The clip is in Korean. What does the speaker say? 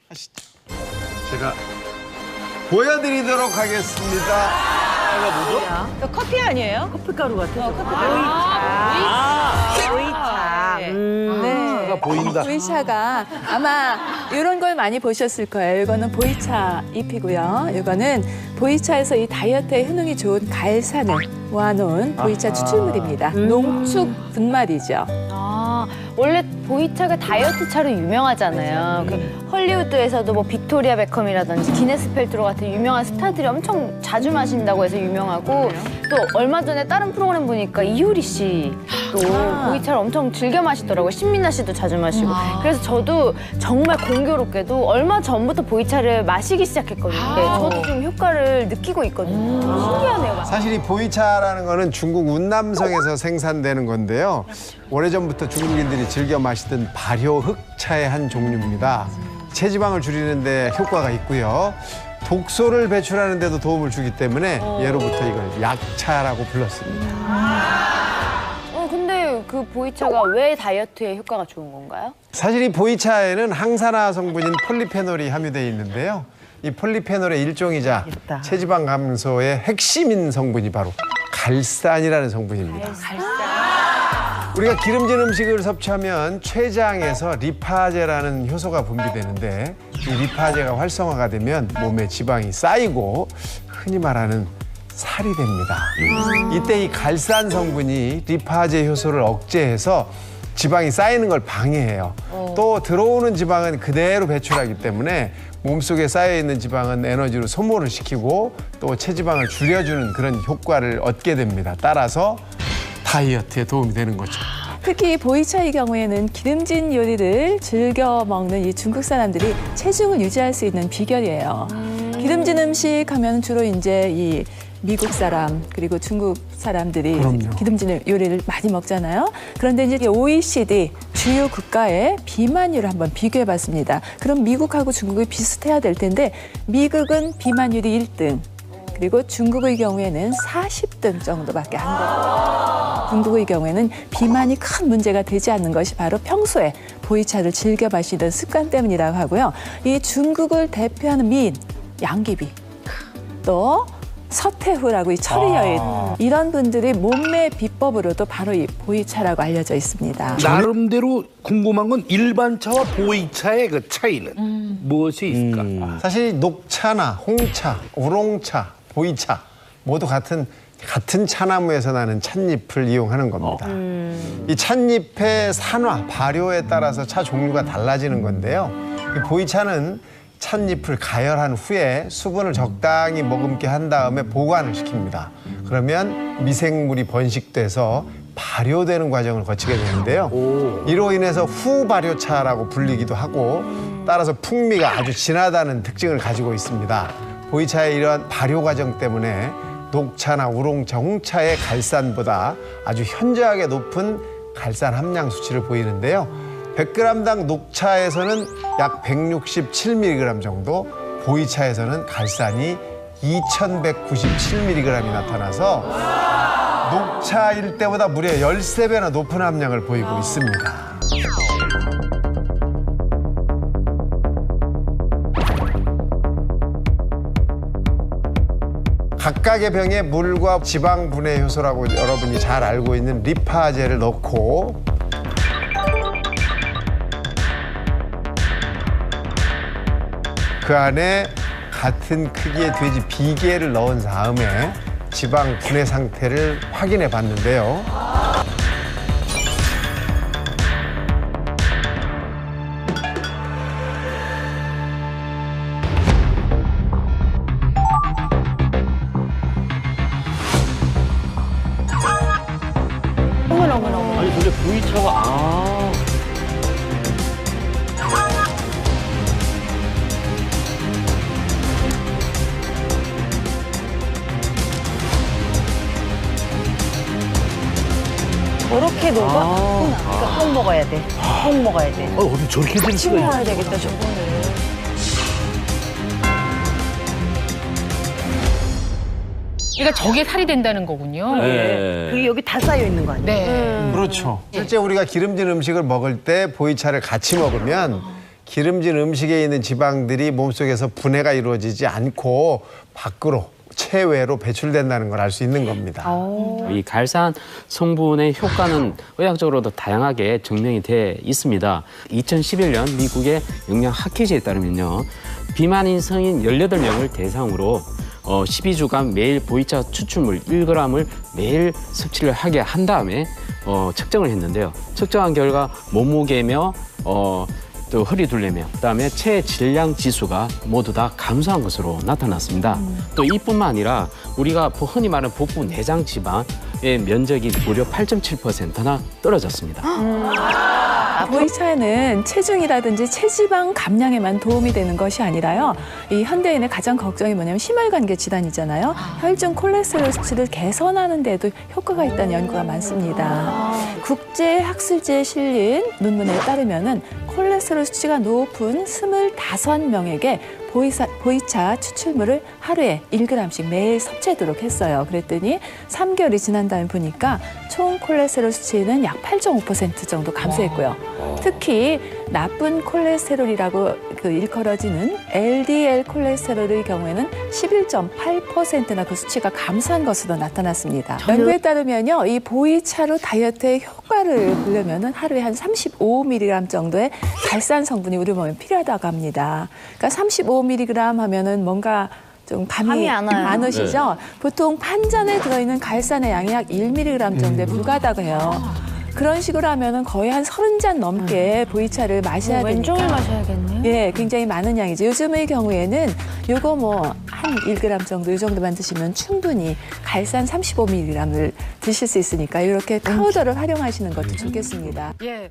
하시죠. 제가 보여드리도록 하겠습니다. 이거 커피 아니에요? 커피가루 같아서. 보이차. 가 보인다. 보이차가 아마 이런 걸 많이 보셨을 거예요. 이거는 보이차 잎이고요. 이거는 보이차에서 이 다이어트에 효능이 좋은 갈산을 모아놓은 보이차 추출물입니다. 농축 분말이죠. 아, 원래 보이차가 다이어트 차로 유명하잖아요. 그 헐리우드에서도 뭐 빅토리아 베컴이라든지 기네스 펠트로 같은 유명한 스타들이 엄청 자주 마신다고 해서 유명하고 또 얼마 전에 다른 프로그램 보니까 이효리 씨도 보이차를 엄청 즐겨 마시더라고요. 신민아 씨도 자주 마시고. 그래서 저도 정말 공교롭게도 얼마 전부터 보이차를 마시기 시작했거든요. 저도 좀 효과를 느끼고 있거든요. 신기하네요. 사실 이 보이차라는 거는 중국 운남성에서 생산되는 건데요. 오래전부터 중국인들이 즐겨 마시던 발효 흑차의 한 종류입니다. 체지방을 줄이는 데 효과가 있고요. 독소를 배출하는 데도 도움을 주기 때문에 예로부터 이걸 약차라고 불렀습니다. 근데 그 보이차가 왜 다이어트에 효과가 좋은 건가요? 사실 이 보이차에는 항산화 성분인 폴리페놀이 함유되어 있는데요. 이 폴리페놀의 일종이자 체지방 감소의 핵심인 성분이 바로 갈산이라는 성분입니다. 우리가 기름진 음식을 섭취하면 췌장에서 리파제라는 효소가 분비되는데 이 리파제가 활성화가 되면 몸에 지방이 쌓이고 흔히 말하는 살이 됩니다. 이때 이 갈산 성분이 리파제 효소를 억제해서 지방이 쌓이는 걸 방해해요. 또 들어오는 지방은 그대로 배출하기 때문에 몸속에 쌓여있는 지방은 에너지로 소모를 시키고 또 체지방을 줄여주는 그런 효과를 얻게 됩니다. 따라서 다이어트에 도움이 되는 거죠. 특히 보이차의 경우에는 기름진 요리를 즐겨 먹는 이 중국 사람들이 체중을 유지할 수 있는 비결이에요. 기름진 음식 하면 주로 이제 이 미국 사람 그리고 중국 사람들이 그럼요. 기름진 요리를 많이 먹잖아요. 그런데 이제 OECD 주요 국가의 비만율을 한번 비교해봤습니다. 그럼 미국하고 중국이 비슷해야 될 텐데 미국은 비만율이 1등. 그리고 중국의 경우에는 40등 정도밖에 안 돼요. 중국의 경우에는 비만이 큰 문제가 되지 않는 것이 바로 평소에 보이차를 즐겨 마시던 습관 때문이라고 하고요. 이 중국을 대표하는 미인, 양귀비, 또 서태후라고 이 철의 여인, 이런 분들이 몸매 비법으로도 바로 이 보이차라고 알려져 있습니다. 나름대로 궁금한 건 일반 차와 보이차의 그 차이는 무엇이 있을까? 사실 녹차나 홍차, 우롱차, 보이차 모두 같은 차나무에서 나는 찻잎을 이용하는 겁니다. 이 찻잎의 산화, 발효에 따라서 차 종류가 달라지는 건데요. 이 보이차는 찻잎을 가열한 후에 수분을 적당히 머금게 한 다음에 보관을 시킵니다. 그러면 미생물이 번식돼서 발효되는 과정을 거치게 되는데요. 이로 인해서 후발효차라고 불리기도 하고 따라서 풍미가 아주 진하다는 특징을 가지고 있습니다. 보이차의 이러한 발효 과정 때문에 녹차나 우롱차, 홍차의 갈산보다 아주 현저하게 높은 갈산 함량 수치를 보이는데요. 100g당 녹차에서는 약 167mg 정도, 보이차에서는 갈산이 2197mg이 나타나서 녹차일 때보다 무려 13배나 높은 함량을 보이고 있습니다. 각각의 병에 물과 지방 분해 효소라고 여러분이 잘 알고 있는 리파제를 넣고 그 안에 같은 크기의 돼지 비계를 넣은 다음에 지방 분해 상태를 확인해 봤는데요. 아니 근데 보이차가 저렇게 녹아? 그러니까 꼭 먹어야 돼. 꼭 먹어야 돼. 어디 저렇게 될 수가 있어? 먹어야 되겠다, 저거는. 그러니까 저게 살이 된다는 거군요. 그게 여기 다 쌓여 있는 거 아니에요? 네. 그렇죠. 실제 우리가 기름진 음식을 먹을 때 보이차를 같이 먹으면 기름진 음식에 있는 지방들이 몸속에서 분해가 이루어지지 않고 밖으로 체외로 배출된다는 걸 알 수 있는 겁니다. 이 갈산 성분의 효과는 의학적으로도 다양하게 증명이 돼 있습니다. 2011년 미국의 영양 학회지에 따르면요. 비만인 성인 18명을 대상으로 12주간 매일 보이차 추출물 1g을 매일 섭취를 하게 한 다음에 측정을 했는데요. 측정한 결과 몸무게며 또 허리둘레며 그다음에 체질량 지수가 모두 다 감소한 것으로 나타났습니다. 또 이뿐만 아니라 우리가 흔히 말하는 복부 내장 지방의 면적이 무려 8.7%나 떨어졌습니다. 보이차는 체중이라든지 체지방 감량에만 도움이 되는 것이 아니라요. 이 현대인의 가장 걱정이 뭐냐면 심혈관계 질환이잖아요. 혈중 콜레스테롤 수치를 개선하는 데도 효과가 있다는 연구가 많습니다. 국제학술지에 실린 논문에 따르면은 콜레스테롤 수치가 높은 25명에게 보이차 추출물을 하루에 1g씩 매일 섭취하도록 했어요. 그랬더니 3개월이 지난 다음에 보니까 총 콜레스테롤 수치는 약 8.5% 정도 감소했고요. 특히 나쁜 콜레스테롤이라고 일컬어지는 LDL 콜레스테롤의 경우에는 11.8%나 그 수치가 감소한 것으로 나타났습니다. 연구에 따르면요, 이 보이차로 다이어트의 효과를 보려면은 하루에 한 35mg 정도의 갈산 성분이 우리 몸에 필요하다고 합니다. 그러니까 35mg 하면은 뭔가 좀 감이 안 와요. 안 오시죠? 보통 판잔에 들어있는 갈산의 양이 약 1mg 정도에 불과하다고 해요. 그런 식으로 하면은 거의 한 30잔 넘게 보이차를 마셔야 되니까. 왼종일 마셔야겠네요. 예, 굉장히 많은 양이죠. 요즘의 경우에는 요거 뭐 한 1g 정도, 이 정도만 드시면 충분히 갈산 35mg을 드실 수 있으니까 이렇게 파우더를 활용하시는 것도 좋겠습니다. 예.